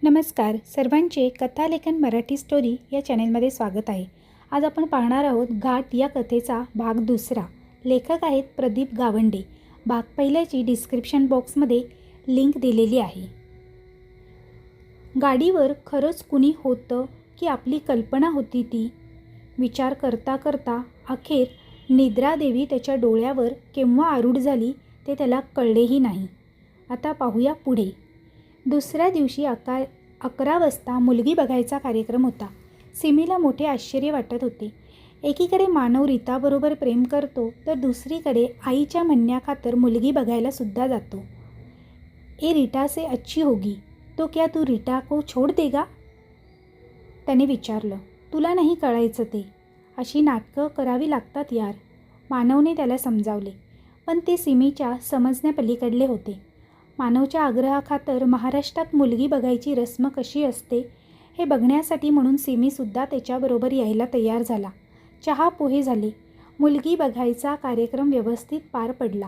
नमस्कार सर्वांचे कथालेखन मराठी स्टोरी या चॅनेलमध्ये स्वागत आहे. आज आपण पाहणार आहोत घाट या कथेचा भाग दुसरा. लेखक आहेत प्रदीप गावंडे. भाग पहिल्याची डिस्क्रिप्शन बॉक्समध्ये लिंक दिलेली आहे. गाडीवर खरंच कुणी होतं की आपली कल्पना होती ती? विचार करता करता अखेर निद्रादेवी त्याच्या डोळ्यावर केव्हा आरूढ झाली ते त्याला कळलेही नाही. आता पाहूया पुढे. दुसऱ्या दिवशी 11 वाजता मुलगी बघायचा कार्यक्रम होता. सिमीला मोठे आश्चर्य वाटत होते. एकीकडे मानव रीताबरोबर प्रेम करतो तर दुसरीकडे आईच्या म्हणण्याखातर मुलगी बघायला सुद्धा जातो. ए रीटा से अच्छी होगी तो क्या तू रीटा को छोड़ देगा? त्याने विचारलं. तुला नाही कळायचं ते. अशी नाटकं करावी लागतात यार. मानवने त्याला समजावले. पण ते सिमीच्या समजण्यापलीकडले होते. मानवच्या आग्रहाखातर महाराष्ट्रात मुलगी बघायची रस्म कशी असते हे बघण्यासाठी म्हणून सिमीसुद्धा त्याच्याबरोबर यायला तयार झाला. चहा पोहे झाले. मुलगी बघायचा कार्यक्रम व्यवस्थित पार पडला.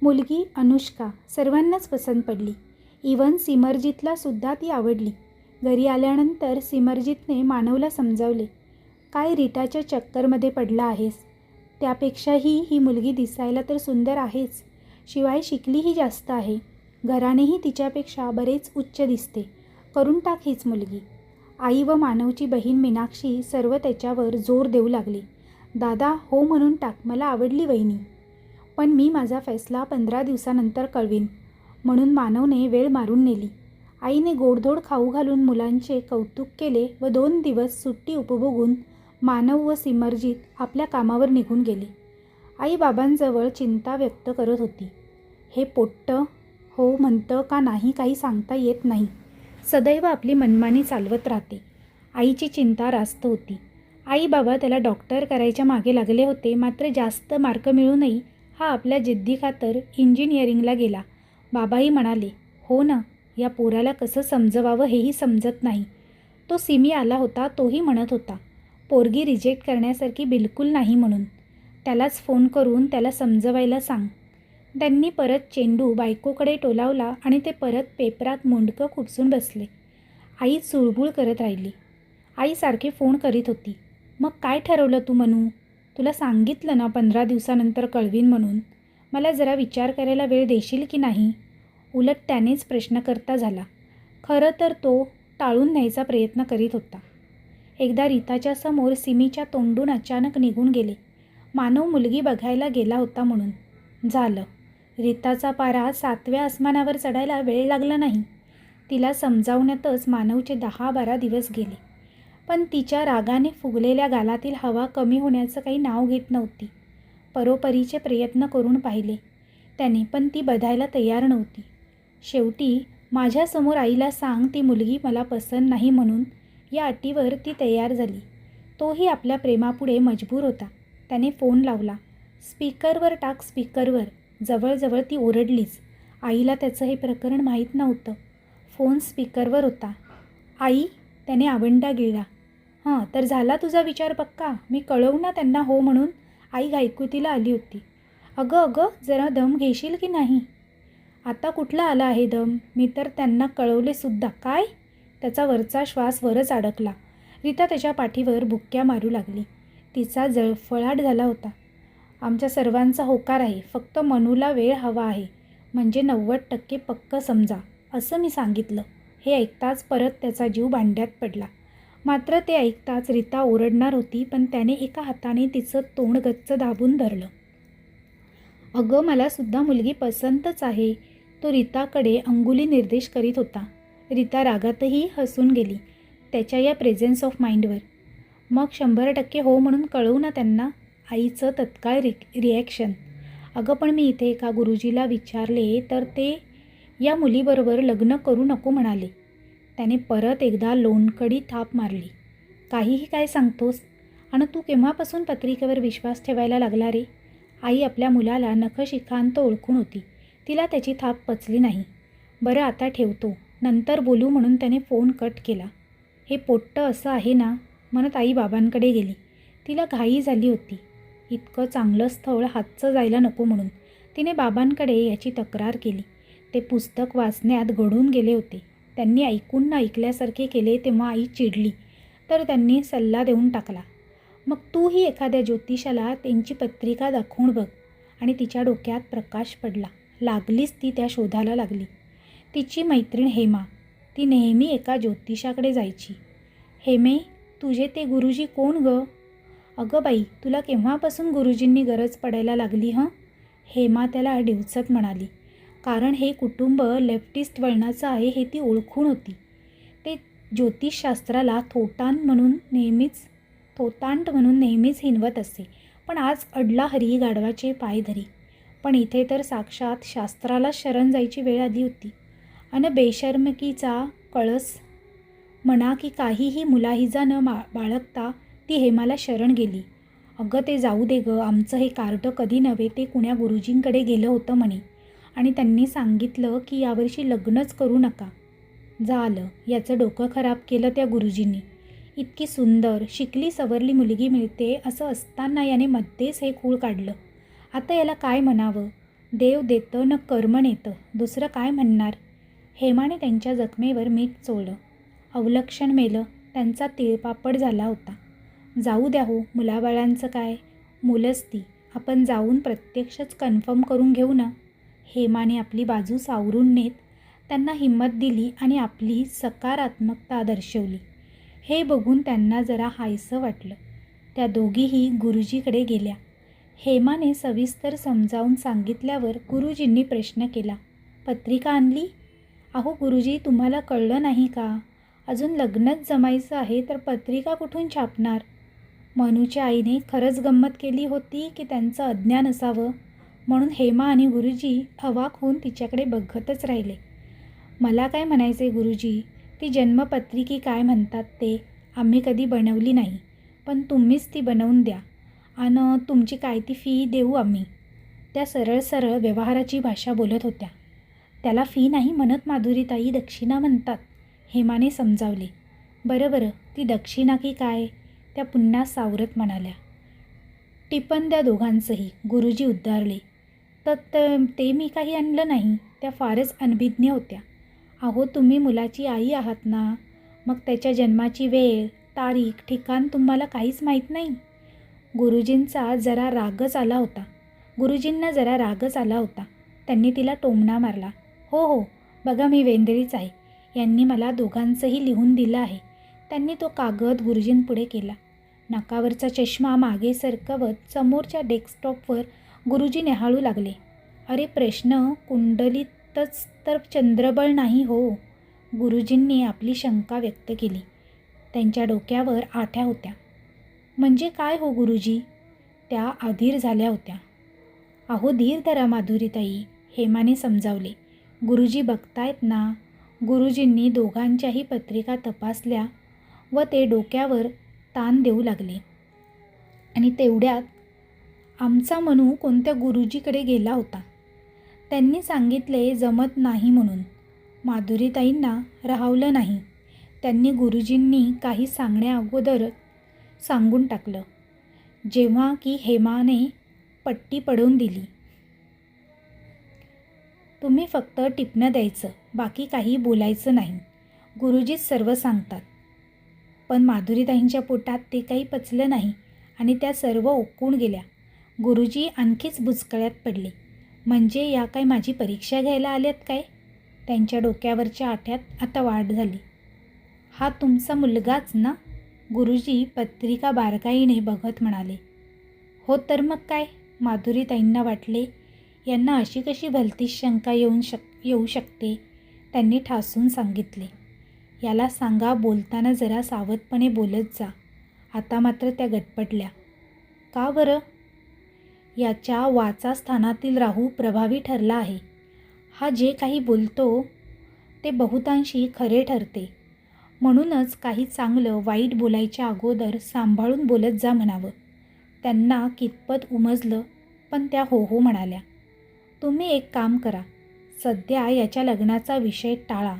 मुलगी अनुष्का सर्वांनाच पसंत पडली. इवन सिमरजितला सुद्धा ती आवडली. घरी आल्यानंतर सिमरजितने मानवला समजावले. काय रीटाच्या चक्करमध्ये पडला आहेस? त्यापेक्षाही ही मुलगी दिसायला तर सुंदर आहेच, शिवाय शिकलीही जास्त आहे. घरानेही तिच्यापेक्षा बरेच उच्च दिसते. करून टाक हीच मुलगी. आई व मानवची बहीण मीनाक्षी सर्व त्याच्यावर जोर देऊ लागली. दादा हो म्हणून टाक, मला आवडली वहिनी. पण मी माझा फैसला 15 दिवसानंतर कळवीन म्हणून मानवने वेळ मारून नेली. आईने गोडधोड खाऊ घालून मुलांचे कौतुक केले व 2 दिवस सुट्टी उपभोगून मानव व सिमरजित आपल्या कामावर निघून गेले. आई बाबांजवळ चिंता व्यक्त करत होती. हे पोट्टं हो म्हणतं का नाही काही सांगता येत नाही. सदैव आपली मनमानी चालवत राहते. आईची चिंता रास्त होती. आई बाबा त्याला डॉक्टर करायच्या मागे लागले होते. मात्र जास्त मार्क मिळूनही हा आपल्या जिद्दीखातर इंजिनिअरिंगला गेला. बाबाही म्हणाले, हो ना, या पोराला कसं समजवावं हेही समजत नाही. तो सिमी आला होता, तोही म्हणत होता पोरगी रिजेक्ट करण्यासारखी बिलकुल नाही म्हणून. त्यालाच फोन करून त्याला समजवायला सांग. त्यांनी परत चेंडू बायकोकडे टोलावला आणि ते परत पेपरात मुंडकं खुपसून बसले. आई चुळबुळ करत राहिली. आई सारखी फोन करीत होती. मग काय ठरवलं तू मनू? तुला सांगितलं ना 15 दिवसानंतर कळवीन म्हणून. मला जरा विचार करायला वेळ देशील की नाही? उलट त्यानेच प्रश्नकर्ता झाला. खरं तर तो टाळून न्यायचा प्रयत्न करीत होता. एकदा रीताच्या समोर सिमीच्या तोंडून अचानक निघून गेले. मानव मुलगी बघायला गेला होता म्हणून. झालं. रीताचा पारा 7व्या आसमानावर चढायला वेळ लागला नाही. तिला समजावण्यातच मानवचे 10-12 दिवस गेले. पण तिच्या रागाने फुगलेल्या गालातील हवा कमी होण्याचं काही नाव घेत नव्हती. परोपरीचे प्रयत्न करून पाहिले त्याने, पण ती बधायला तयार नव्हती. शेवटी माझ्यासमोर आईला सांग ती मुलगी मला पसंत नाही म्हणून, या अटीवर ती तयार झाली. तोही आपल्या प्रेमापुढे मजबूर होता. त्याने फोन लावला. स्पीकरवर टाक, स्पीकरवर. जवळजवळ ती ओरडलीच. आईला त्याचं हे प्रकरण माहीत नव्हतं. फोन स्पीकरवर होता. आई, त्याने आवंडा गिळला. हां, तर झाला तुझा विचार पक्का? मी कळवू ना त्यांना हो म्हणून? आई घाईकुतीला आली होती. अगं जरा दम घेशील की नाही? आता कुठला आला आहे दम? मी तर त्यांना कळवले सुद्धा. काय? त्याचा वरचा श्वास वरच अडकला. रीता त्याच्या पाठीवर बुक्क्या मारू लागली. तिचा जळफळाट झाला होता. आमच्या सर्वांचा होकार आहे, फक्त मनूला वेळ हवा आहे, म्हणजे 90% पक्क समजा, असं मी सांगितलं. हे ऐकताच परत त्याचा जीव भांड्यात पडला. मात्र ते ऐकताच रीता ओरडणार होती, पण त्याने एका हाताने तिचं तोंड गच्च दाबून धरलं. अगं मला सुद्धा मुलगी पसंतच आहे, तो रीताकडे अंगुली निर्देश करीत होता. रीता रागातही हसून गेली त्याच्या या प्रेझेन्स ऑफ माइंडवर. मग 100% हो म्हणून कळवू ना त्यांना? आईचं तत्काळ रिॲक्शन. अगं पण मी इथे एका गुरुजीला विचारले तर ते या मुलीबरोबर लग्न करू नको म्हणाले. त्याने परत एकदा लोणकडी थाप मारली. काहीही काय सांगतोस? आणि तू केव्हापासून पत्रिकेवर विश्वास ठेवायला लागला रे? आई आपल्या मुलाला नखशिखांत ओळखून होती. तिला त्याची थाप पचली नाही. बरं आता ठेवतो, नंतर बोलू म्हणून त्याने फोन कट केला. हे पोट्टं असं आहे ना, म्हणत आई बाबांकडे गेली. तिला घाई झाली होती. इतकं चांगलं स्थळ हातचं जायला नको म्हणून तिने बाबांकडे याची तक्रार केली. ते पुस्तक वाचण्यात गढून गेले होते. त्यांनी ऐकून न ऐकल्यासारखे केले तेव्हा आई चिडली, तर त्यांनी सल्ला देऊन टाकला, मग तूही एखाद्या ज्योतिषाला त्यांची पत्रिका दाखवून बघ. आणि तिच्या डोक्यात प्रकाश पडला. लागलीच ती त्या शोधाला लागली. तिची मैत्रीण हेमा, ती नेहमी एका ज्योतिषाकडे जायची. हेमे, तुझे ते गुरुजी कोण गं? अगं बाई, तुला केव्हापासून गुरुजींनी गरज पडायला लागली हं? हेमा त्याला डिवचत म्हणाली. कारण हे कुटुंब लेफ्टिस्ट वळणाचं आहे हे ती ओळखून होती. ते ज्योतिषशास्त्राला थोतांड म्हणून नेहमीच हिनवत असे. पण आज अडला हरी गाढवाचे पाय धरी. पण इथे तर साक्षात शास्त्राला शरण जायची वेळ आली होती. अन बेशर्मकीचा कळस म्हणा की काहीही मुलाहिजा न बाळगता ती हेमाला शरण गेली. अगं ते जाऊ दे गं, आमचं हे कार्ड कधी नव्हे ते कुण्या गुरुजींकडे गेलं होतं म्हणे, आणि त्यांनी सांगितलं की यावर्षी लग्नच करू नका. झालं, याचं डोकं खराब केलं त्या गुरुजींनी. इतकी सुंदर शिकली सवरली मुलगी मिळते असं असताना याने मध्येच हे खूळ काढलं. आता याला काय म्हणावं? देव देतं न कर्म नेतं, दुसरं काय म्हणणार? हेमाने त्यांच्या जखमेवर मीठ चोळलं. अवलक्षण मेलं, त्यांचा तिळपापड झाला होता. जाऊ द्या हो, मुलाबाळांचं काय, मुलंच ती. आपण जाऊन प्रत्यक्षच कन्फर्म करून घेऊ ना. हेमाने आपली बाजू सावरून नेत त्यांना हिंमत दिली आणि आपली सकारात्मकता दर्शवली. हे बघून त्यांना जरा हायसं वाटलं. त्या दोघीही गुरुजीकडे गेल्या. हेमाने सविस्तर समजावून सांगितल्यावर गुरुजींनी प्रश्न केला, पत्रिका आणली? अहो गुरुजी, तुम्हाला कळलं नाही का? अजून लग्नच जमायचं आहे तर पत्रिका कुठून छापणार? मनूच्या आईने खरंच गंमत केली होती की त्यांचं अज्ञान असावं? म्हणून हेमा आणि गुरुजी अवाक होऊन तिच्याकडे बघतच राहिले. मला काय म्हणायचे गुरुजी, ती जन्मपत्रिकी काय म्हणतात ते आम्ही कधी बनवली नाही, पण तुम्हीच ती बनवून द्या आणि तुमची काय ती फी देऊ आम्ही. त्या सरळ सरळ व्यवहाराची भाषा बोलत होत्या. त्याला फी नाही म्हणत माधुरीताई, दक्षिणा म्हणतात, हेमाने समजावले. बरं, ती दक्षिणा की काय? त्या पुन्हा सावरत म्हणाल्या. टिपण द्या दोघांचंही, गुरुजी उद्गारले. तर ते मी काही आणलं नाही, त्या फारच अनभिज्ञ होत्या. अहो तुम्ही मुलाची आई आहात ना, मग त्याच्या जन्माची वेळ, तारीख, ठिकाण तुम्हाला काहीच माहीत नाही? गुरुजींना जरा रागच आला होता. त्यांनी तिला टोमणा मारला. हो, बघा मी वेंदळीच आहे. यांनी मला दोघांचंही लिहून दिलं आहे. त्यांनी तो कागद गुरुजींपुढे केला. नाकावरचा चष्मा मागे सरकवत समोरच्या डेस्कटॉपवर गुरुजी निहाळू लागले. अरे प्रश्न कुंडलीतच तर चंद्रबळ नाही हो. गुरुजींनी आपली शंका व्यक्त केली. त्यांच्या डोक्यावर आठ्या होत्या. म्हणजे काय हो गुरुजी? त्या अधीर झाल्या होत्या. अहो धीर धरा माधुरीताई, हेमाने समजावले. गुरुजी बघतायत ना. गुरुजींनी दोघांच्याही पत्रिका तपासल्या व ते डोक्यावर ताण देऊ लागले. आणि तेवढ्यात आमचा मनू कोणत्या गुरुजीकडे गेला होता. त्यांनी सांगितले जमत नाही म्हणून. माधुरीताईंना राहवलं नाही. त्यांनी गुरुजींनी काही सांगण्याअगोदर सांगून टाकलं. जेव्हा की हेमाने पट्टी पडवून दिली. तुम्ही फक्त टिपणं द्यायचं, बाकी काही बोलायचं नाही. गुरुजीच सर्व सांगतात. पण माधुरीताईंच्या पोटात ते काही पचलं नाही आणि त्या सर्व ओकून गेल्या. गुरुजी आणखीच बुचकळ्यात पडले. म्हणजे या काय माझी परीक्षा घ्यायला आल्यात काय? त्यांच्या डोक्यावरच्या आठ्यात आता वाढ झाली. हा तुमचा मुलगाच ना? गुरुजी पत्रिका बारकाईने बघत म्हणाले. हो तर मग काय? माधुरीताईंना वाटले यांना अशी कशी भलतीच शंका येऊ शकते. त्यांनी ठासून सांगितले, याला सांगा बोलताना जरा सावधपणे बोलत जा. आता मात्र त्या गटपटल्या. का बरं? याच्या वाचा स्थानातील राहू प्रभावी ठरला आहे. हा जे काही बोलतो ते बहुतांशी खरे ठरते. म्हणूनच काही चांगलं वाईट बोलायच्या अगोदर सांभाळून बोलत जा म्हणावं. त्यांना कितपत उमजलं, पण त्या हो म्हणाल्या. तुम्ही एक काम करा, सध्या याच्या लग्नाचा विषय टाळा,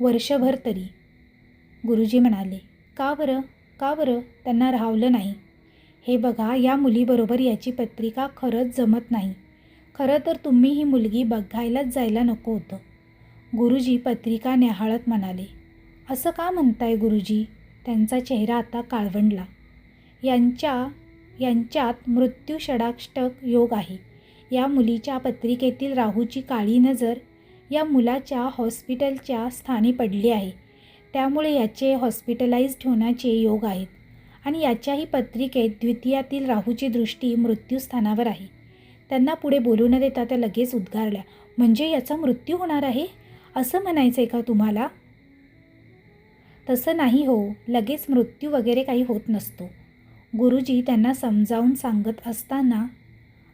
वर्षभर तरी. गुरुजी म्हणाले. का बरं? त्यांना राहवलं नाही. हे बघा, या मुलीबरोबर याची पत्रिका खरंच जमत नाही. खरं तर तुम्ही ही मुलगी बघायलाच जायला नको होतं. गुरुजी पत्रिका न्याहाळत म्हणाले, असं का म्हणताय गुरुजी? त्यांचा चेहरा आता काळवंडला. यांच्यात मृत्यू षडाष्टक योग आहे. या मुलीच्या पत्रिकेतील राहूची काळी नजर या मुलाच्या हॉस्पिटलच्या स्थानी पडली आहे. त्यामुळे याचे हॉस्पिटलाइज्ड होण्याचे योग आहेत. आणि याच्याही पत्रिकेत द्वितीयातील राहूची दृष्टी मृत्यूस्थानावर आहे. त्यांना पुढे बोलू न देता त्या लगेच उद्गारल्या, म्हणजे याचा मृत्यू होणार आहे असं म्हणायचं आहे का तुम्हाला? तसं नाही हो, लगेच मृत्यू वगैरे काही होत नसतो. गुरुजी त्यांना समजावून सांगत असताना,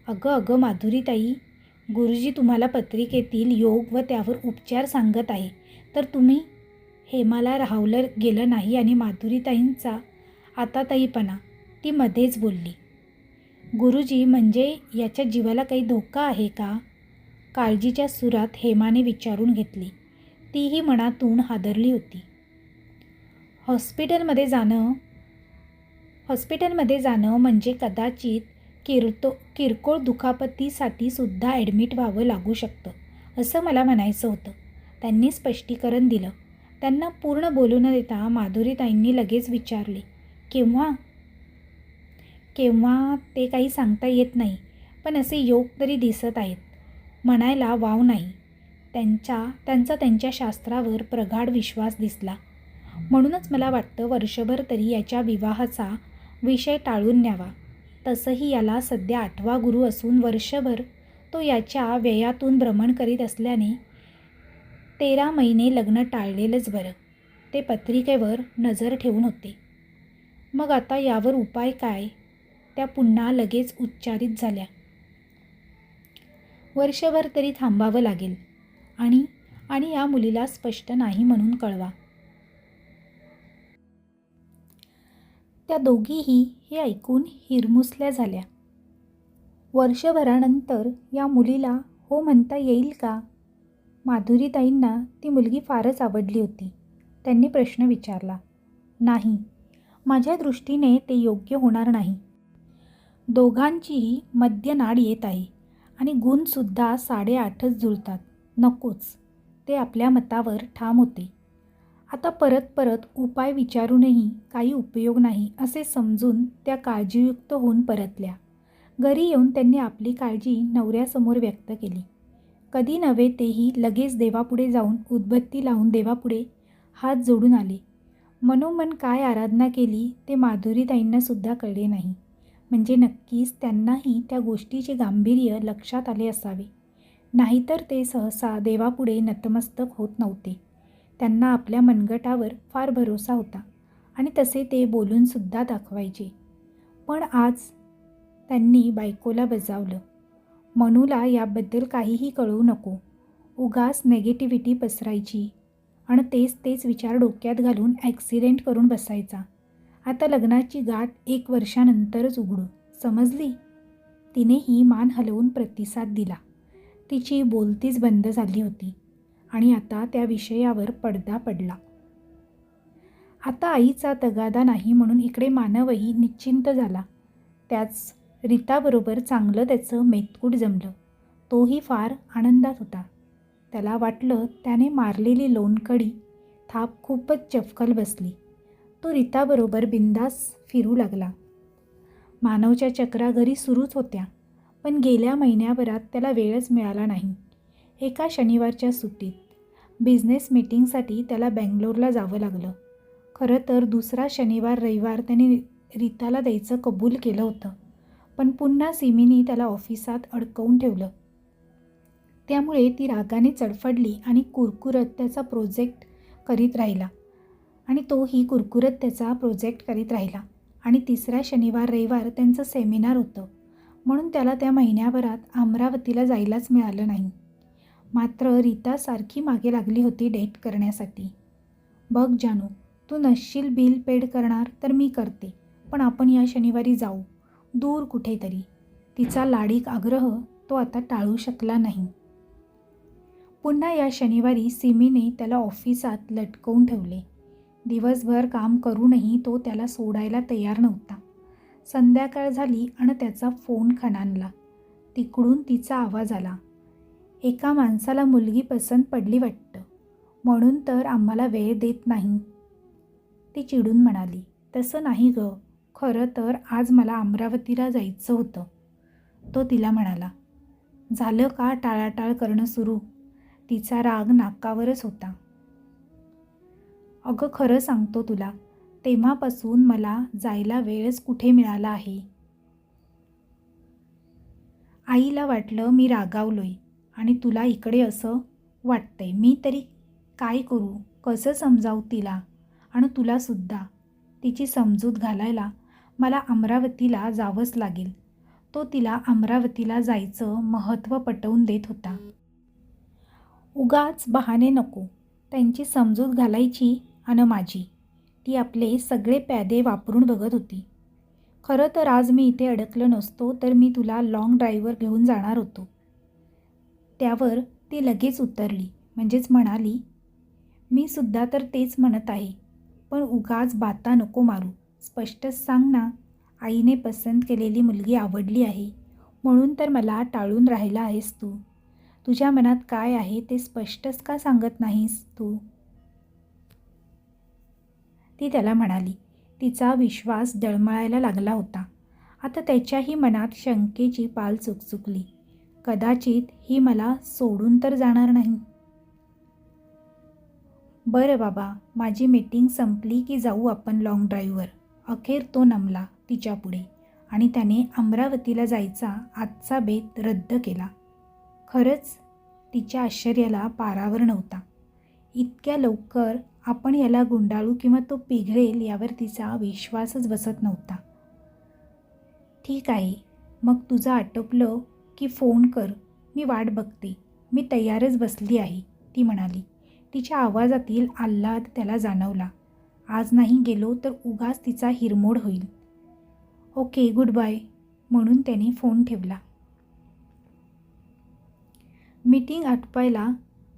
अगं माधुरीताई, गुरुजी तुम्हाला पत्रिकेतील योग व त्यावर उपचार सांगत आहे, तर तुम्ही हेमाला राहवलं गेलं नाही. आणि माधुरीताईंचा आताताईपणा, ती मध्येच बोलली, गुरुजी म्हणजे याच्या जीवाला काही धोका आहे का? काळजीच्या सुरात हेमाने विचारून घेतली. तीही मनातून हादरली होती. हॉस्पिटलमध्ये जाणं म्हणजे कदाचित किरकोळ दुखापतीसाठी सुद्धा ॲडमिट व्हावं लागू शकतं असं मला म्हणायचं होतं. त्यांनी स्पष्टीकरण दिलं. त्यांना पूर्ण बोलू न देता माधुरीताईंनी लगेच विचारले, केव्हा ते काही सांगता येत नाही, पण असे योग तरी दिसत आहेत म्हणायला वाव नाही. त्यांच्या शास्त्रावर प्रगाढ विश्वास दिसला. म्हणूनच मला वाटतं वर्षभर तरी याच्या विवाहाचा विषय टाळून न्यावा. तसंही याला सध्या 8वा गुरु असून वर्षभर तो याच्या व्ययातून भ्रमण करीत असल्याने 13 महिने लग्न टाळलेलंच बरं. ते पत्रिकेवर नजर ठेवून होते. मग आता यावर उपाय काय? त्या पुन्हा लगेच उच्चारित झाल्या, वर्षभर तरी थांबावं लागेल आणि या मुलीला स्पष्ट नाही म्हणून कळवा. त्या दोघीही हे ऐकून हिरमुसल्या झाल्या. वर्षभरानंतर या मुलीला हो म्हणता येईल का? माधुरीताईंना ती मुलगी फारच आवडली होती. त्यांनी प्रश्न विचारला, नाही, माझ्या दृष्टीने ते योग्य होणार नाही. दोघांचीही मध्यनाड येत आहे आणि गुणसुद्धा 8.5च जुळतात. नकोच. ते आपल्या मतावर ठाम होते. आता परत उपाय विचारूनही काही उपयोग नाही असे समजून त्या काळजीयुक्त होऊन परतल्या. घरी येऊन त्यांनी आपली काळजी नवऱ्यासमोर व्यक्त केली. कधी नव्हे तेही लगेच देवापुढे जाऊन उदबत्ती लावून देवापुढे हात जोडून आले. मनोमन काय आराधना केली ते माधुरीताईंनासुद्धा कळले नाही. म्हणजे नक्कीच त्यांनाही त्या गोष्टीचे गांभीर्य लक्षात आले असावे. नाहीतर ते सहसा देवापुढे नतमस्तक होत नव्हते. त्यांना आपल्या मनगटावर फार भरोसा होता आणि तसे ते बोलूनसुद्धा दाखवायचे. पण आज त्यांनी बायकोला बजावलं, मनूला याबद्दल काहीही कळवू नको. उगाच नेगेटिव्हिटी पसरायची आणि तेच विचार डोक्यात घालून ॲक्सिडेंट करून बसायचा. आता लग्नाची गाठ 1 वर्षानंतरच उघडू, समजली? तिनेही मान हलवून प्रतिसाद दिला. तिची बोलतीच बंद झाली होती आणि आता त्या विषयावर पडदा पडला. आता आईचा तगादा नाही म्हणून इकडे मानवही निश्चिंत झाला. त्याच रीताबरोबर चांगलं त्याचं मेतकूट जमलं. तोही फार आनंदात होता. त्याला वाटलं त्याने मारलेली लोणकडी थाप खूपच चपखल बसली. तो रीताबरोबर बिंदास फिरू लागला. मानवच्या चक्रा घरी सुरूच होत्या, पण गेल्या महिन्याभरात त्याला वेळच मिळाला नाही. एका शनिवारच्या सुट्टीत बिझनेस मीटिंगसाठी त्याला बेंगलोरला जावं लागलं. खरं तर दुसरा शनिवार रविवार त्याने रीताला द्यायचं कबूल केलं होतं, पण पुन्हा सिमीने त्याला ऑफिसात अडकवून ठेवलं. त्यामुळे ती रागाने चडफडली आणि कुरकुरत त्याचा प्रोजेक्ट करीत राहिला आणि तोही कुरकुरत त्याचा प्रोजेक्ट करीत राहिला. आणि तिसरा शनिवार रविवार त्यांचं सेमिनार होतं, म्हणून त्याला त्या महिन्याभरात अमरावतीला जायलाच मिळालं नाही. मात्र रीता सारखी मागे लागली होती डेट करण्यासाठी. बघ जानू, तू नसशील बिल पेड करणार तर मी करते, पण आपण या शनिवारी जाऊ, दूर कुठेतरी. तिचा लाडिक आग्रह तो आता टाळू शकला नाही. पुन्हा या शनिवारी सिमीने त्याला ऑफिसात लटकवून ठेवले. दिवसभर काम करूनही तो त्याला सोडायला तयार नव्हता. संध्याकाळ झाली आणि त्याचा फोन खणानला. तिकडून तिचा आवाज आला, एका माणसाला मुलगी पसंत पडली वाटतं. म्हणून तर आम्हाला वेळ देत नाही. ती चिडून म्हणाली, तसं नाही गं, खरं तर आज मला अमरावतीला जायचं होतं. तो तिला म्हणाला. झालं का टाळाटाळ करणं सुरू? तिचा राग नाकावरच होता. अगं खरं सांगतो तुला, तेव्हापासून मला जायला वेळच कुठे मिळाला आहे. आईला वाटलं मी रागावलोय आणि तुला इकडे असं वाटतंय. मी तरी काय करू, कसं समजावू तिला आणि तुलासुद्धा. तिची समजूत घालायला मला अमरावतीला जावंच लागेल. तो तिला अमरावतीला जायचं महत्त्व पटवून देत होता. उगाच बहाणे नको, त्यांची समजूत घालायची आणि माझी. ती आपले सगळे प्यादे वापरून बघत होती. खरं तर आज मी इथे अडकलो नसतो तर मी तुला लाँग ड्राईव्हवर घेऊन जाणार होतो. त्यावर ती लगेच उतरली, म्हणजेच म्हणाली, मी सुद्धा तर तेच म्हणत आहे. पण उगाच बाता नको मारू. स्पष्टच सांग ना, आईने पसंत केलेली मुलगी आवडली आहे म्हणून तर मला टाळून राहिला आहेस तू. तुझ्या मनात काय आहे ते स्पष्टच का सांगत नाहीस तू? ती त्याला म्हणाली. तिचा विश्वास डळमळायला लागला होता. आता त्याच्याही मनात शंकेची पाल चुकचुकली. कदाचित ही मला सोडून तर जाणार नाही. बरं बाबा, माझी मीटिंग संपली की जाऊ आपण लाँग ड्राईव्हवर. अखेर तो नमला तिच्यापुढे आणि त्याने अमरावतीला जायचा आजचा बेत रद्द केला. खरंच तिच्या आश्चर्याला पारावर नव्हता. इतक्या लवकर आपण याला गुंडाळू किंवा तो पिघळेल यावर तिचा विश्वासच बसत नव्हता. ठीक आहे, मग तुझं आटोपलं की फोन कर, मी वाट बघते. मी तयारच बसली आहे, ती म्हणाली. तिच्या आवाजातील आल्हाद त्याला जाणवला. आज नाही गेलो तर उगाच तिचा हिरमोड होईल. ओके, गुड बाय, म्हणून त्याने फोन ठेवला. मीटिंग आटपायला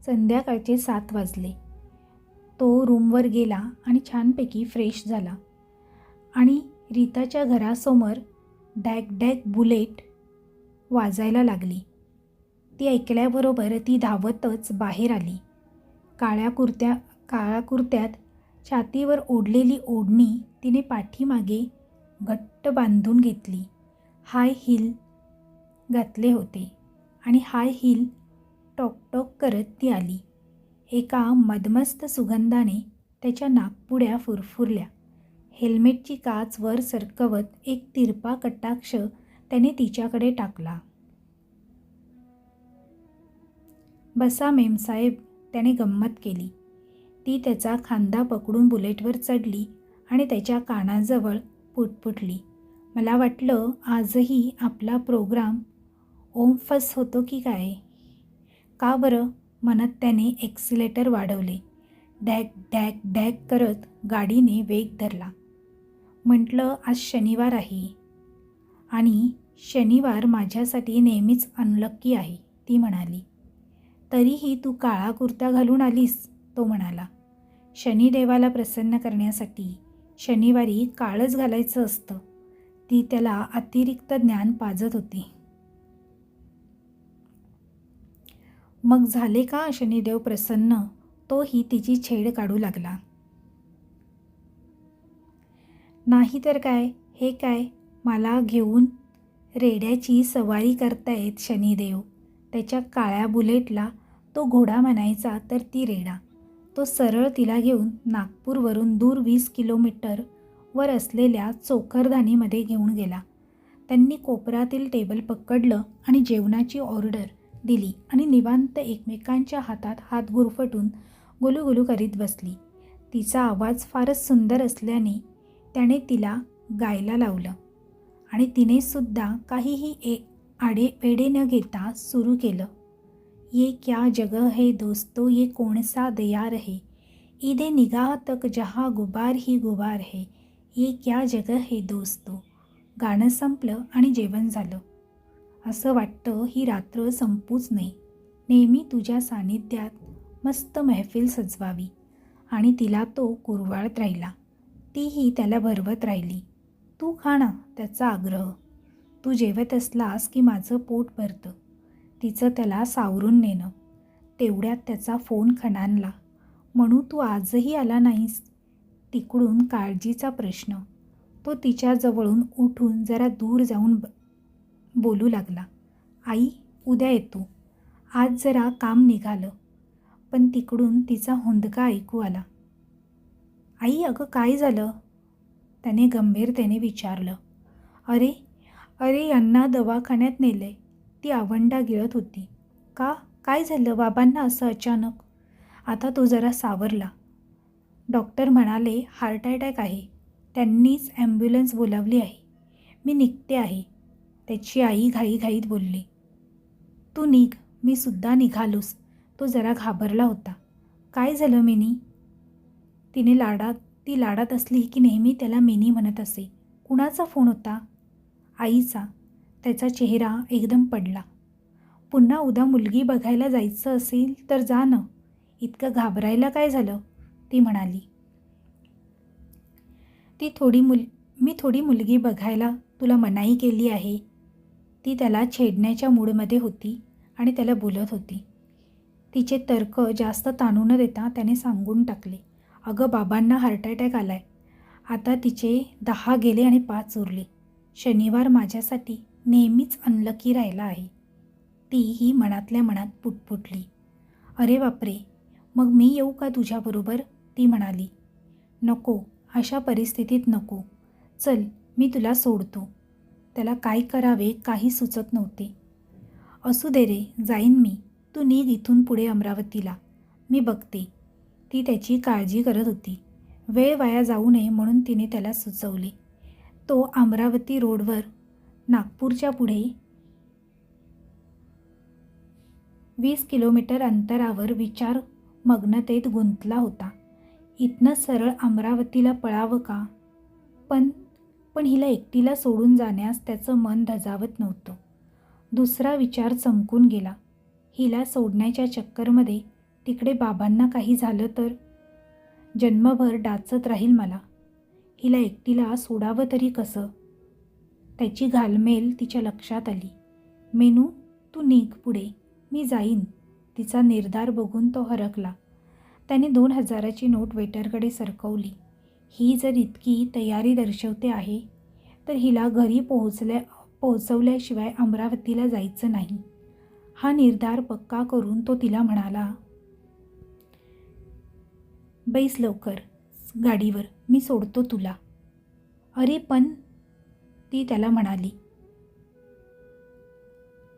संध्याकाळचे 7 वाजले. तो रूमवर गेला आणि छानपैकी फ्रेश झाला आणि रीताच्या घरासमोर डॅक डॅक बुलेट वाजायला लागली. ती ऐकल्याबरोबर ती धावतच बाहेर आली. काळ्या कुर्त्यात छातीवर ओढलेली ओढणी तिने पाठीमागे घट्ट बांधून घेतली. हाय हिल घातले होते आणि हाय हिल टॉक करत ती आली. एका मदमस्त सुगंधाने त्याच्या नाकपुड्या फुरफुरल्या. हेल्मेटची काच वर सरकवत एक तिरपा कटाक्ष त्याने तिच्याकडे टाकला. बसा मेमसाहेब, त्याने गंमत केली. ती त्याचा खांदा पकडून बुलेटवर चढली आणि त्याच्या कानाजवळ पुटपुटली. मला वाटलं आजही आपला प्रोग्राम ओमफस होतो की काय. का बरं, म्हणत त्याने एक्सिलेटर वाढवले. डॅक डॅक डॅक करत गाडीने वेग धरला. म्हटलं आज शनिवार आहे आणि शनिवार माझ्यासाठी नेहमीच अनलक्की आहे, ती म्हणाली. तरीही तू काळा कुर्ता घालून आलीस, तो म्हणाला. शनिदेवाला प्रसन्न करण्यासाठी शनिवारी काळच घालायचं असतं. ती त्याला अतिरिक्त ज्ञान पाजत होती. मग झाले का शनिदेव प्रसन्न, तोही तिची छेड काढू लागला. नाही तर काय, हे काय, मला घेऊन रेड्याची सवारी करतायत शनिदेव. त्याच्या काळ्या बुलेटला तो घोडा म्हणायचा तर ती रेडा. तो सरळ तिला घेऊन नागपूरवरून दूर 20 किलोमीटर वर असलेल्या चोखरधानीमध्ये घेऊन गेला. त्यांनी कोपऱ्यातील टेबल पकडलं आणि जेवणाची ऑर्डर दिली आणि निवांत एकमेकांच्या हातात हात गुरफटून गुलूगुलू करीत बसली. तिचा आवाज फारच सुंदर असल्याने त्याने तिला गायला लावलं आणि तिने सुद्धा काहीही आडेवेडे न घेता सुरू केलं. ये क्या जगह है दोस्तों, ये कौन सा दयार है, ईदे निगाह तक जहाँ गुबार ही गुबार है, ये क्या जगह है दोस्तों. गाणं संपलं आणि जेवण झालं. असं वाटतं ही रात्र संपूच नये. नेहमी तुझ्या सानिध्यात मस्त महफिल सजवावी. आणि तिला तो कुरवाळत राहिला. तीही त्याला भरवत राहिली. तू खा ना, त्याचा आग्रह. तू जेवत असलास की माझं पोट भरतं. तिचं त्याला सावरून नेणं. तेवढ्यात त्याचा फोन खणानला. म्हणू तू आजही आला नाहीस. तिकडून काळजीचा प्रश्न. तो तिच्याजवळून उठून जरा दूर जाऊन बोलू लागला. आई, उद्या येतो. आज जरा काम निघालं. पण तिकडून तिचा हुंदका ऐकू आला. आई, अगं काय झालं? त्याने गंभीरतेने विचारलं. अरे अरे यांना दवाखान्यात नेलंय. ती आवंडा गिळत होती. का? काय झालं बाबांना असं अचानक? आता तो जरा सावरला. डॉक्टर म्हणाले हार्ट अटॅक आहे. त्यांनीच ॲम्ब्युलन्स बोलावली आहे. मी निघते आहे. त्याची आई घाईघाईत बोलली. तू निघ, मी सुद्धा निघालोस. तो जरा घाबरला होता. काय झालं मिनी? ती लाडात असली की नेहमी त्याला मिनी म्हणत असे. कुणाचा फोन होता? आईचा. त्याचा चेहरा एकदम पडला. पुन्हा उद्या मुलगी बघायला जायचं असेल तर जा न. इतकं घाबरायला काय झालं? ती म्हणाली. मी थोडी मुलगी बघायला तुला मनाई केली आहे. ती त्याला छेडण्याच्या मूडमध्ये होती आणि त्याला बोलत होती. तिचे तर्क जास्त ताणू न देता त्याने सांगून टाकले. अगं बाबांना हार्ट अटॅक आलाय. आता तिचे 10 गेले आणि 5 उरले. शनिवार माझ्यासाठी नेहमीच अनलकी राहिला आहे. तीही मनातल्या मनात पुटपुटली. अरे बापरे, मग मी येऊ का तुझ्याबरोबर? ती म्हणाली. नको, अशा परिस्थितीत नको. चल, मी तुला सोडतो. त्याला काय करावे काही सुचत नव्हते. असू दे रे, जाईन मी. तू निघ इथून पुढे अमरावतीला. मी बघते. ती त्याची काळजी करत होती. वेळ वाया जाऊ नये म्हणून तिने त्याला सुचवले. तो अमरावती रोडवर नागपूरच्या पुढे 20 किलोमीटर अंतरावर विचारमग्नतेत गुंतला होता. इथनं सरळ अमरावतीला पळावं का? पण हिला एकटीला सोडून जाण्यास त्याचं मन धजावत नव्हतं. दुसरा विचार चमकून गेला. हिला सोडण्याच्या चक्करमध्ये तिकडे बाबांना काही झालं तर? जन्मभर डाचत राहील मला. हिला एकटीला सोडावं तरी कसं? त्याची घालमेल तिच्या लक्षात आली. मेनू, तू निघ पुढे, मी जाईन. तिचा निर्धार बघून तो हरकला. त्याने 2000ची नोट वेटरकडे सरकवली. ही जर इतकी तयारी दर्शवते आहे तर हिला घरी पोहोचवल्याशिवाय अमरावतीला जायचं नाही. हा निर्धार पक्का करून तो तिला म्हणाला. बैस लवकर गाडीवर, मी सोडतो तुला. अरे पण, ती त्याला म्हणाली.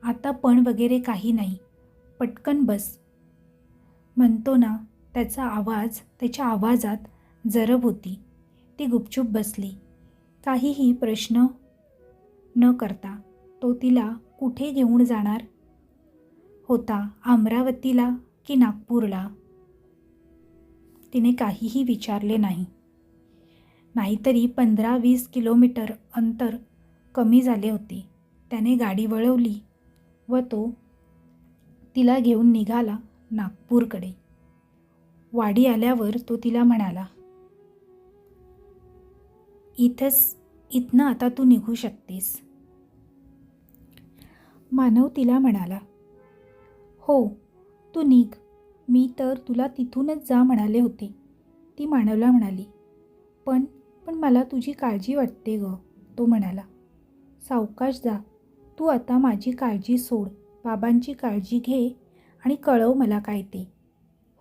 आता पण वगैरे काही नाही, पटकन बस. म्हणतो ना, त्याच्या आवाजात जरब होती. ती गुपचूप बसली. काहीही प्रश्न न करता तो तिला कुठे घेऊन जाणार होता, अमरावतीला की नागपूरला? तिने काहीही विचारले नाही. नाहीतरी 15-20 किलोमीटर अंतर कमी झाले होते. त्याने गाडी वळवली व तो तिला घेऊन निघाला नागपूरकडे. वाडी आल्यावर तो तिला म्हणाला. इथनं आता तू निघू शकतेस. मानव तिला म्हणाला. हो, तू निघ. मी तर तुला तिथूनच जा म्हणाले होते. ती मानवला म्हणाली. पण मला तुझी काळजी वाटते ग, तो म्हणाला. सावकाश जा. तू आता माझी काळजी सोड. बाबांची काळजी घे आणि कळव मला काय ते.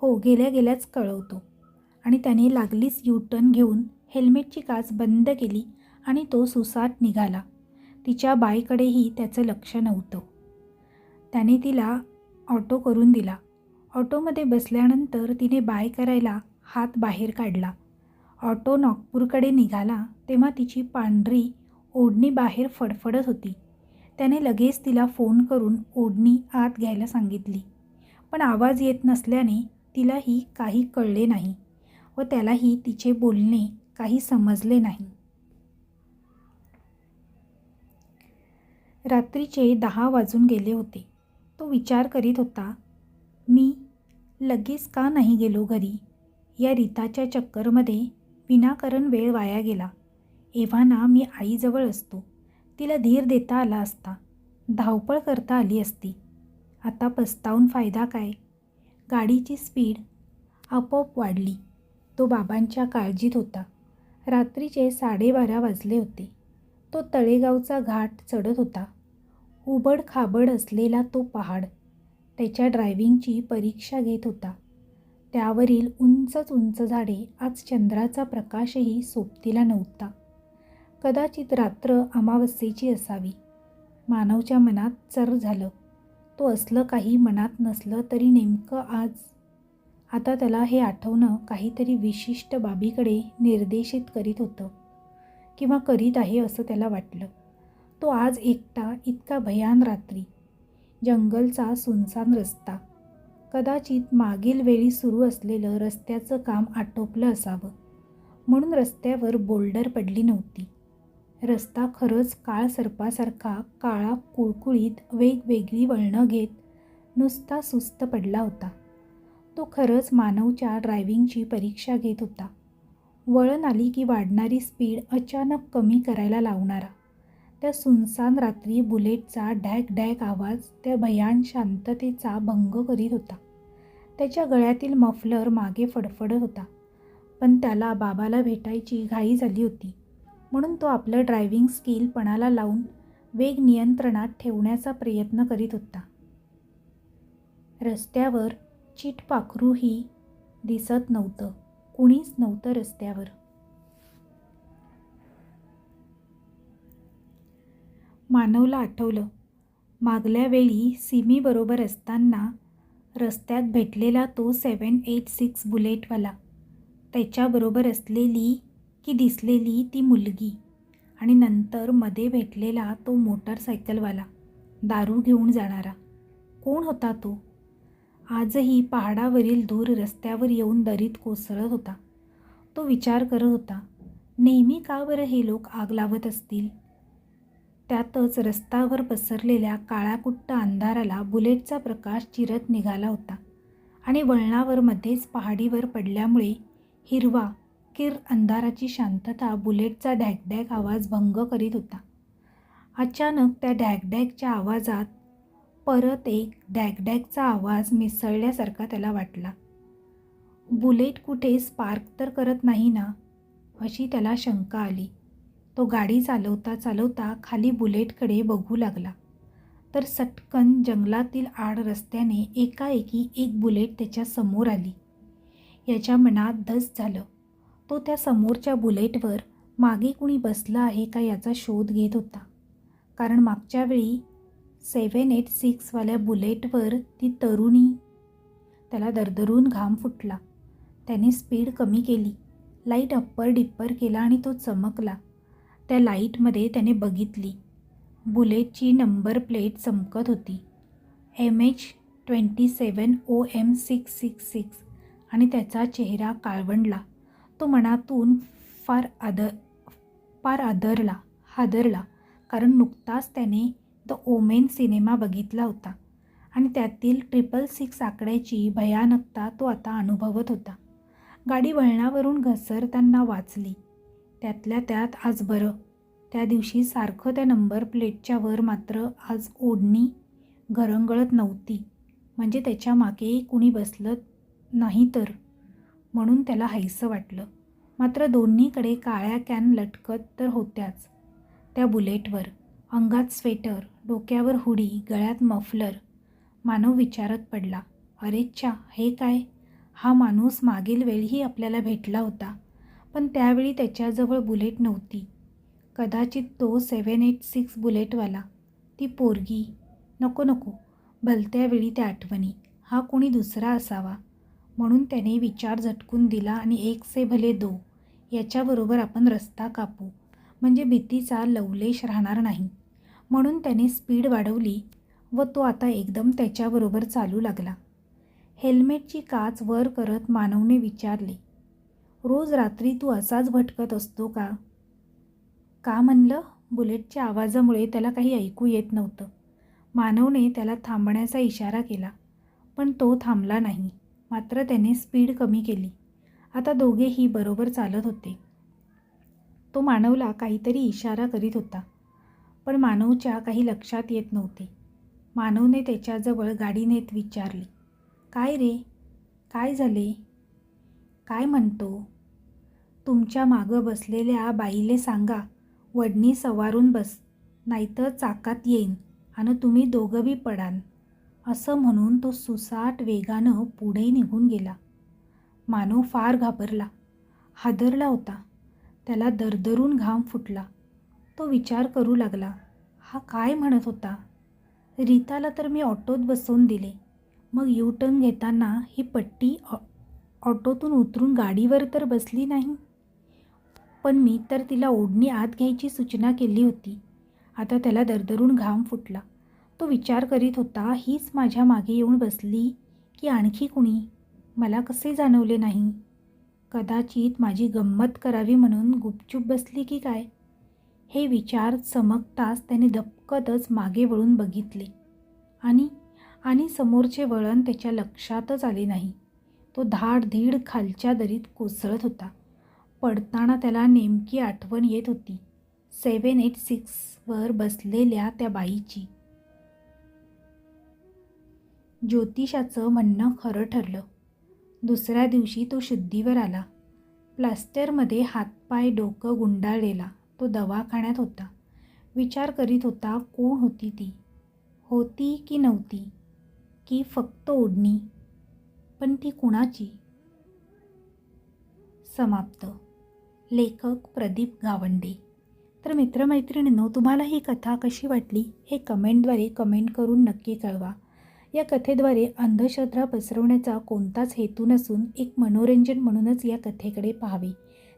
हो, गेल्याच कळवतो. आणि त्याने लागलीच U-टर्न घेऊन हेल्मेटची काच बंद केली आणि तो सुसाट निघाला. तिच्या बाईकडेही त्याचं लक्ष नव्हतं. त्याने तिला ऑटो करून दिला. ऑटोमध्ये बसल्यानंतर तिने बाय करायला हात बाहेर काढला. ऑटो नागपूरकडे निघाला तेव्हा तिची पांढरी ओढणी बाहेर फडफडत होती. त्याने लगेच तिला फोन करून ओढणी आत घ्यायला सांगितली. पण आवाज येत नसल्याने तिलाही काही कळले नाही व त्यालाही तिचे बोलणे काही समजले नाही. रात्रीचे 10 वाजून गेले होते. तो विचार करीत होता. मी लगेच का नाही गेलो घरी? या रीताच्या चक्करमध्ये विनाकारण वेळ वाया गेला. एव्हाना मी आईजवळ असतो. तिला धीर देता आला असता. धावपळ करता आली असती. आता पस्तावून फायदा काय? गाडीची स्पीड आपोआप वाढली. तो बाबांच्या काळजीत होता. रात्रीचे 12:30 वाजले होते. तो तळेगावचा घाट चढत होता. उबड-खाबड असलेला तो पहाड त्याच्या ड्रायव्हिंगची परीक्षा घेत होता. त्यावरील उंचच उंच झाडे आज चंद्राचा प्रकाशही सोबतीला नव्हता. कदाचित रात्र अमावस्येची असावी. मानवच्या मनात चर झालं. तो असलं काही मनात नसलं तरी नेमकं आज. आता त्याला हे आठवणं काहीतरी विशिष्ट बाबीकडे निर्देशित करीत होतं, किंवा करीत आहे असं त्याला वाटलं. तो आज एकटा, इतका भयान रात्री, जंगलचा सुनसान रस्ता. कदाचित मागील वेळी सुरू असलेलं रस्त्याचं काम आटोपलं असावं, म्हणून रस्त्यावर बोल्डर पडली नव्हती. रस्ता खरंच काळ सर्पासारखा काळा कुळकुळीत वेगवेगळी वळणं घेत नुसता सुस्त पडला होता. तो खरंच मानवच्या ड्रायव्हिंगची परीक्षा घेत होता. वळण आली की वाढणारी स्पीड अचानक कमी करायला लावणारा. त्या सुनसान रात्री बुलेटचा ढॅक ढॅक आवाज त्या भयान शांततेचा भंग करीत होता. त्याच्या गळ्यातील मफलर मागे फडफडत होता. पण त्याला बाबाला भेटायची घाई झाली होती, म्हणून तो आपलं ड्रायव्हिंग स्किल पणाला लावून वेग नियंत्रणात ठेवण्याचा प्रयत्न करीत होता. रस्त्यावर चिटपाखरूही दिसत नव्हतं. कुणीच नव्हतं रस्त्यावर. मानवला आठवलं, मागल्या वेळी सिमीबरोबर असताना रस्त्यात भेटलेला तो 786 बुलेटवाला, त्याच्याबरोबर असलेली की दिसलेली ती मुलगी, आणि नंतर मध्ये भेटलेला तो मोटरसायकलवाला, दारू घेऊन जाणारा. कोण होता तो? आजही पहाडावरील धूर रस्त्यावर येऊन दरीत कोसळत होता. तो विचार करत होता, नेहमी का बरं हे लोक आग लावत असतील? त्यातच रस्त्यावर पसरलेल्या काळाकुट्ट अंधाराला बुलेटचा प्रकाश चिरत निघाला होता, आणि वळणावर मध्येच पहाडीवर पडल्यामुळे हिरवा किर अंधाराची शांतता बुलेटचा ढॅकढॅक आवाज भंग करीत होता. अचानक त्या ढॅकढॅकच्या आवाजात परत एक ढॅकढॅकचा आवाज मिसळल्यासारखा त्याला वाटला. बुलेट कुठे स्पार्क तर करत नाही ना, अशी त्याला शंका आली. तो गाडी चालवता चालवता खाली बुलेटकडे बघू लागला, तर सटकन जंगलातील आड रस्त्याने एकाएकी एक बुलेट त्याच्या समोर आली. याच्या मनात धस झालं. तो त्या समोरच्या बुलेटवर मागे कुणी बसलं आहे का याचा शोध घेत होता, कारण मागच्या वेळी 786वाल्या बुलेटवर ती तरुणी. त्याला दरदरून घाम फुटला. त्याने स्पीड कमी केली, लाईट अप्पर डिप्पर केला आणि तो चमकला. त्या लाईटमध्ये त्याने बघितली, बुलेटची नंबर प्लेट चमकत होती, MH27OM666, आणि त्याचा चेहरा काळवंडला. तो मनातून फार हादरला, कारण नुकताच त्याने द ओमेन सिनेमा बघितला होता, आणि त्यातील 666 आकड्याची भयानकता तो आता अनुभवत होता. गाडी वळणावरून घसरताना वाचली. त्यातल्या त्यात आज बरं. त्या दिवशी सारखं त्या नंबर प्लेटच्या वर मात्र आज ओढणी घरंगळत नव्हती, म्हणजे त्याच्या मागे कुणी बसलं नाही तर, म्हणून त्याला हायसं वाटलं. मात्र दोन्हीकडे काळ्या कॅन लटकत तर होत्याच त्या बुलेटवर. अंगात स्वेटर, डोक्यावर हुडी, गळ्यात मफलर. मानव विचारत पडला, अरेच्छा, हे काय? हा माणूस मागील वेळीही आपल्याला भेटला होता, पण त्यावेळी त्याच्याजवळ बुलेट नव्हती. कदाचित तो 786 बुलेटवाला, ती पोरगी. नको, भलत्या वेळी त्या आठवणी. हा कोणी दुसरा असावा, म्हणून त्याने विचार झटकून दिला, आणि 1 से भले 2 याच्याबरोबर आपण रस्ता कापू, म्हणजे भीतीचा लवलेश राहणार नाही. म्हणून त्याने स्पीड वाढवली व तो आता एकदम त्याच्याबरोबर चालू लागला. हेल्मेटची काच वर करत मानवने विचारले, रोज रात्री तू असाच भटकत असतो का? का म्हणलं? बुलेटच्या आवाजामुळे त्याला काही ऐकू येत नव्हतं. मानवने त्याला थांबण्याचा इशारा केला, पण तो थांबला नाही. मात्र त्याने स्पीड कमी केली. आता दोघेही बरोबर चालत होते. तो मानवला काहीतरी इशारा करीत होता, पण मानवच्या काही लक्षात येत नव्हते. मानवने त्याच्याजवळ गाडी नेत विचारले, काय रे, काय झाले? काय म्हणतो? तुमच्या मागं बसलेल्या बाईले सांगा वडणी सवारून बस, नाहीतर चाकात येईन आणि तुम्ही दोघं बी पडान, असं म्हणून तो सुसाट वेगानं पुढे निघून गेला. मानव फार घाबरला, हादरला होता. त्याला दरदरून घाम फुटला. तो विचार करू लागला, हा काय म्हणत होता? रीताला तर मी ऑटोत बसवून दिले, मग यू टर्न घेताना ही पट्टी ऑटोतून उतरून गाडीवर तर बसली नाही. पण मी तर तिला ओढणी आत घ्यायची सूचना केली होती. आता त्याला दरदरून घाम फुटला. तो विचार करीत होता, हीच माझ्या मागे येऊन बसली की आणखी कुणी? मला कसे जाणवले नाही? कदाचित माझी गंमत करावी म्हणून गुपचूप बसली की काय? हे विचार चमकताच त्याने धपकतच मागे वळून बघितले आणि समोरचे वळण त्याच्या लक्षातच आले नाही. तो धाडधीड खालच्या दरीत कोसळत होता. पडताना त्याला नेमकी आठवण येत होती 786वर बसलेल्या त्या बाईची. ज्योतिषाचं म्हणणं खरं ठरलं. दुसऱ्या दिवशी तो शुद्धीवर आला. प्लास्टरमध्ये हातपाय डोकं गुंडाळलेला तो दवाखान्यात होता. विचार करीत होता, कोण होती ती? होती की नव्हती, की फक्त ओढणी? पण ती कुणाची? समाप्त. लेखक प्रदीप गावंडे. तर मित्रमैत्रिणींनो, तुम्हाला ही कथा कशी वाटली हे कमेंटद्वारे कमेंट करून नक्की कळवा. या कथेद्वारे अंधश्रद्धा पसरवण्याचा कोणताच हेतू नसून एक मनोरंजन म्हणूनच या कथेकडे पाहावे.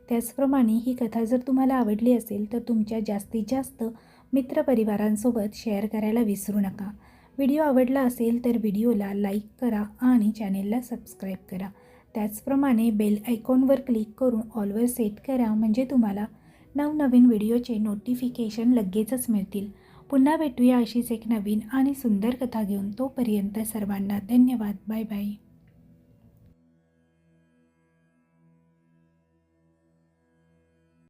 त्याचप्रमाणे ही कथा जर तुम्हाला आवडली असेल तर तुमच्या जास्तीत जास्त मित्रपरिवारांसोबत शेअर करायला विसरू नका. व्हिडिओ आवडला असेल तर व्हिडिओला लाईक करा आणि चॅनेलला सबस्क्राईब करा. त्याचप्रमाणे बेल आयकॉनवर क्लिक करून ऑलवर सेट करा, म्हणजे तुम्हाला नवनवीन व्हिडिओचे नोटिफिकेशन लगेचच मिळतील. पुन्हा भेटूया अशीच एक नवीन आणि सुंदर कथा घेऊन. तोपर्यंत सर्वांना धन्यवाद. Bye bye.